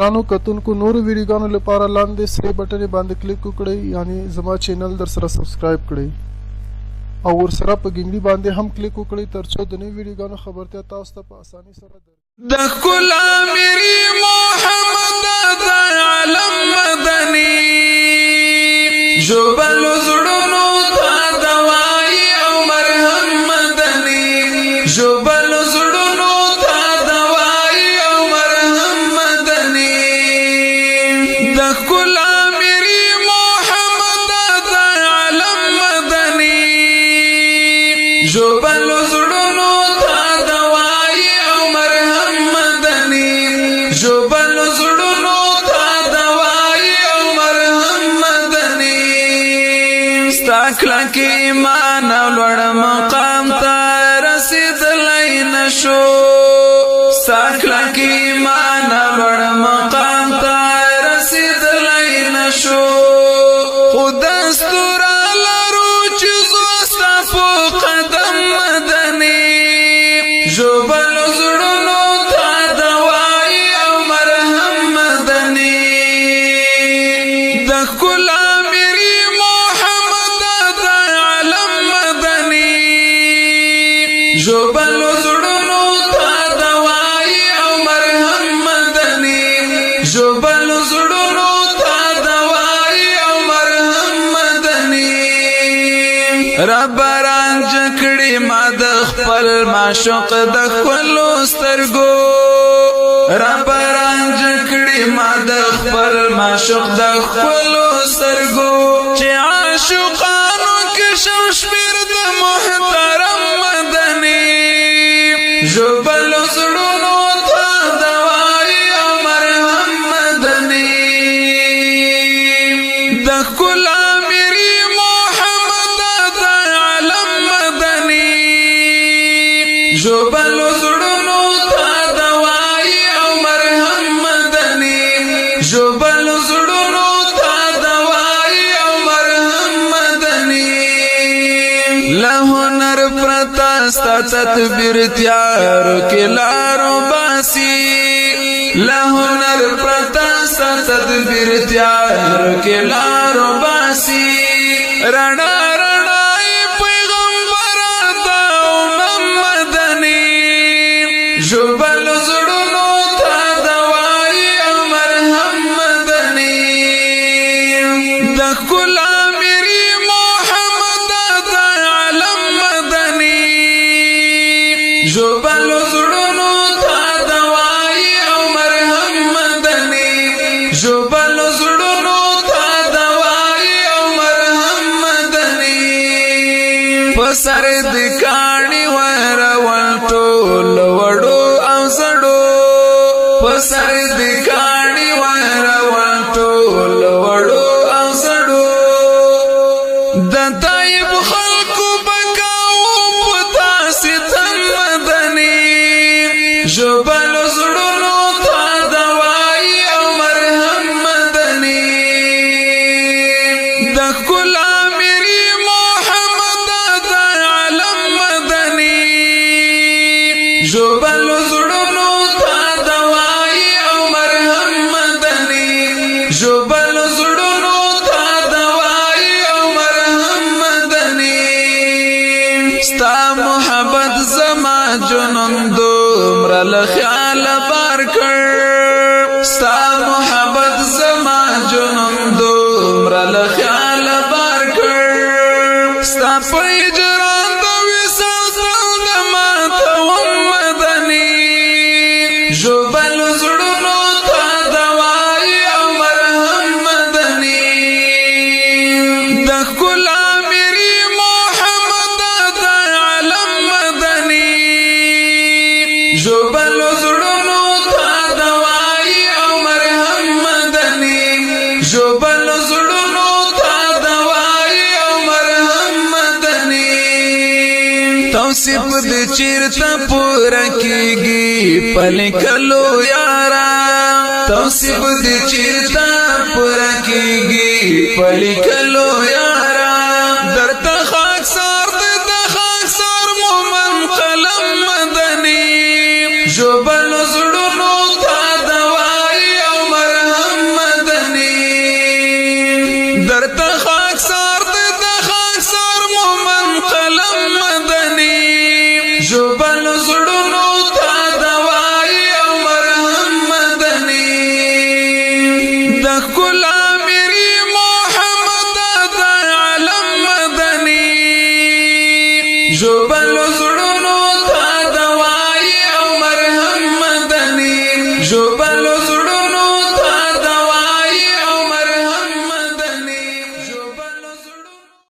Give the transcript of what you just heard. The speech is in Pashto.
ګرانو کتونکو نورو ویډیوګانو لپاره لاندې سره بټن باندې کلیک وکړئ یعنی زما چینل در سره سبسکرایب کړئ او ورسره په ګنګړي باندې هم کلیک وکړئ ترڅو د نوو ویډیوګانو خبرتیا تاسو ته په اسانۍ سره د ښکل امیر محمد د عالم مدني ژوبل زړونو ته دوای او مرهم مدني ژوبل زړونو ته دوای او مرهم مدني د ښکل امیر محمد د عالم مدني ژوبل زړونو ته دوای او مرهم مدني ژوبل زړونو ته دوای او مرهم مدني ستا کلک ایمان او لوړ مقام ته رسېدلی نشو ستا کلک ایمان او لوړ مقام ته رسېدلی نشو خو دستوره لرو چې زو ستا په قدم مدني ژوبل زړونو ته دوای او مرهم مدني د ښکل امیر محمد د عالم مدني ژوبل زړونو ته دوای او مرهم مدني ژوبل زړونو ته دوای او مرهم مدني رب رانج کړي ما د خپل معشوق د ښکلو سترګو رب رانج کړي ما د خپل معشوق د ښکلو سترګو چې عاشقانو کې شو شمېر د محترم مدني ژوبل زړونو ته دوای او مرهم مدني د ښکل امیر محمد د عالم مدني ژوبل زړونو ته دوای او مرهم مدني ژوبل زړونو ته دوای او مرهم مدني له هنر پرته ستا تدبیر تیارو کې لارو باسي له هنر پرته ستا تدبیر تیارو کې لارو باسي رڼا رڼا پیغمبر د امم مدني ژوبل زړونو ته دوای او مرهم مدني د ښکل امیر محمد د عالم مدني ژوبل زړونو ته دوای او مرهم مدني ژوبل زړونو ته دوای او مرهم مدني په سر د کاڼي ورول ټول وړو او زړو په سر د کاڼي ورول ټول وړو او زړو د طیب خلقو بکاو پتا ستم مدني ژوبل زړونو ته دوای او مرهم مدني د ښکل امیر محمد د عالم مدني ژوبل زړونو ته دوای او مرهم مدني ژوبل زړونو ته دوای او مرهم مدني ستا محبت زما جنون دومره له خیاله بار کړ ستا محبت زما جنون دومره له خیاله بار کړ ستا په هجران د وصال د ماتوم مدني ژوبل زړونو ته دوای او مرهم مدني د ښکل امیر محمد د عالم مدني ژوبل زړونو ته دوای او مرهم مدني ژوبل زړونو ته دوای او مرهم مدني توصیف د چیرته پوره کیږي پلیکلو یارا توصیف د چیرته پوره کیږي پلیکلو یارا